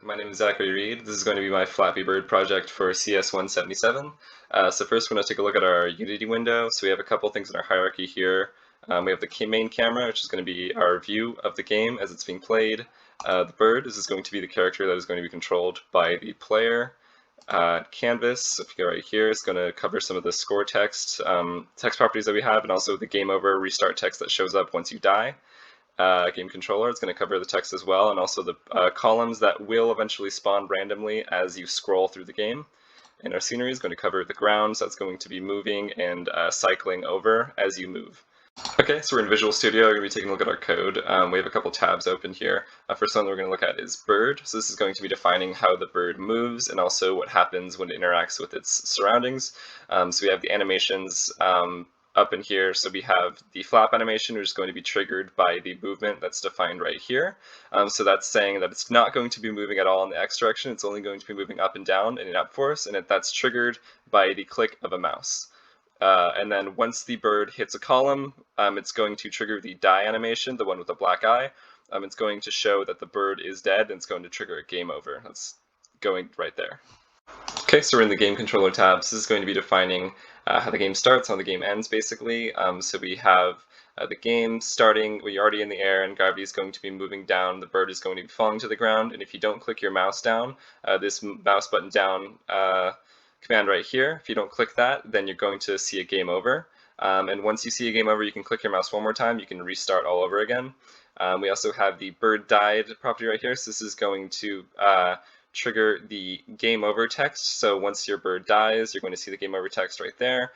my name is Zachary Reed. This is going to be my Flappy Bird project for CS177. So first we're going to take a look at our Unity window. So we have a couple things in our hierarchy here. We have the main camera, which is going to be our view of the game as it's being played. The bird, this is going to be the character that is going to be controlled by the player. Canvas, if you go right here, is going to cover some of the score text, text properties that we have, and also the game over restart text that shows up once you die. Game controller, it's going to cover the text as well, and also the columns that will eventually spawn randomly as you scroll through the game. And our scenery is going to cover the ground, so that's going to be moving and cycling over as you move. Okay, so we're in Visual Studio. We're going to be taking a look at our code. We have a couple tabs open here. First one we're going to look at is bird. So this is going to be defining how the bird moves and also what happens when it interacts with its surroundings. So we have the animations up in here. So we have the flap animation, which is going to be triggered by the movement that's defined right here. So that's saying that it's not going to be moving at all in the X direction. It's only going to be moving up and down in an up force, and that's triggered by the click of a mouse. And then once the bird hits a column, it's going to trigger the die animation, the one with the black eye. It's going to show that the bird is dead, and it's going to trigger a game over. That's going right there. Okay, so we're in the game controller tab. So this is going to be defining how the game starts, how the game ends, basically. So we have the game starting, we're already in the air, and gravity is going to be moving down. The bird is going to be falling to the ground, and if you don't click your mouse down, this mouse button down command right here, if you don't click that, then you're going to see a game over. And once you see a game over, you can click your mouse one more time. You can restart all over again. We also have the bird died property right here. So this is going to trigger the game over text. So once your bird dies, you're going to see the game over text right there.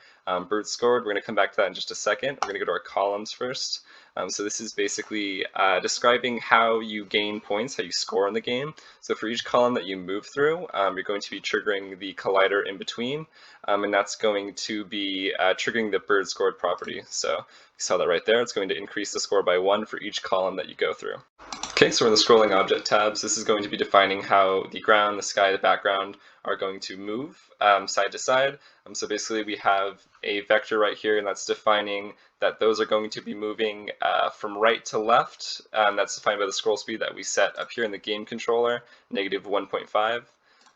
Bird scored, we're going to come back to that in just a second. We're going to go to our columns first. So this is basically describing how you gain points, how you score in the game. So for each column that you move through, you're going to be triggering the collider in between, and that's going to be triggering the bird scored property. So you saw that right there. It's going to increase the score by 1 for each column that you go through. Okay, so we're in the scrolling object tabs. This is going to be defining how the ground, the sky, the background are going to move side to side. So basically we have a vector right here, and that's defining that those are going to be moving from right to left. That's defined by the scroll speed that we set up here in the game controller, -1.5.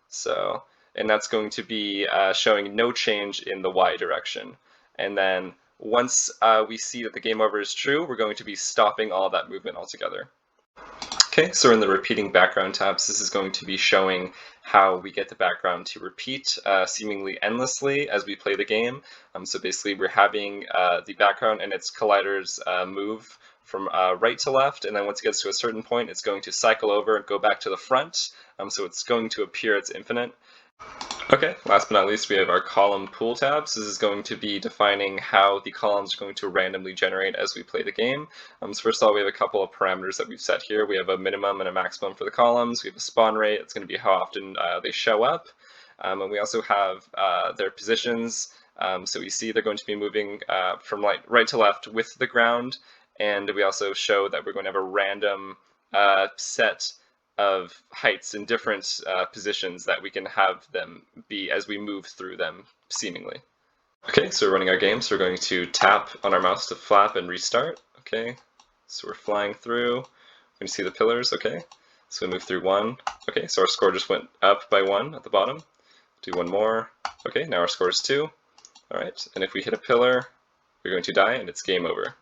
So, and that's going to be showing no change in the Y direction. And then once we see that the game over is true, we're going to be stopping all that movement altogether. Okay, so we're in the repeating background tabs. This is going to be showing how we get the background to repeat seemingly endlessly as we play the game. So basically we're having the background and its colliders move from right to left, and then once it gets to a certain point, it's going to cycle over and go back to the front. So it's going to appear it's infinite. Okay, last but not least, we have our column pool tabs. This is going to be defining how the columns are going to randomly generate as we play the game. So first of all, we have a couple of parameters that we've set here. We have a minimum and a maximum for the columns. We have a spawn rate. It's going to be how often they show up. And we also have their positions. So we see they're going to be moving from right to left with the ground. And we also show that we're going to have a random set of heights in different positions that we can have them be as we move through them, seemingly. Okay, so we're running our game, so we're going to tap on our mouse to flap and restart. Okay, so we're flying through. We can see the pillars, okay. So we move through 1. Okay, so our score just went up by 1 at the bottom. Do 1 more. Okay, now our score is 2. All right, and if we hit a pillar, we're going to die, and it's game over.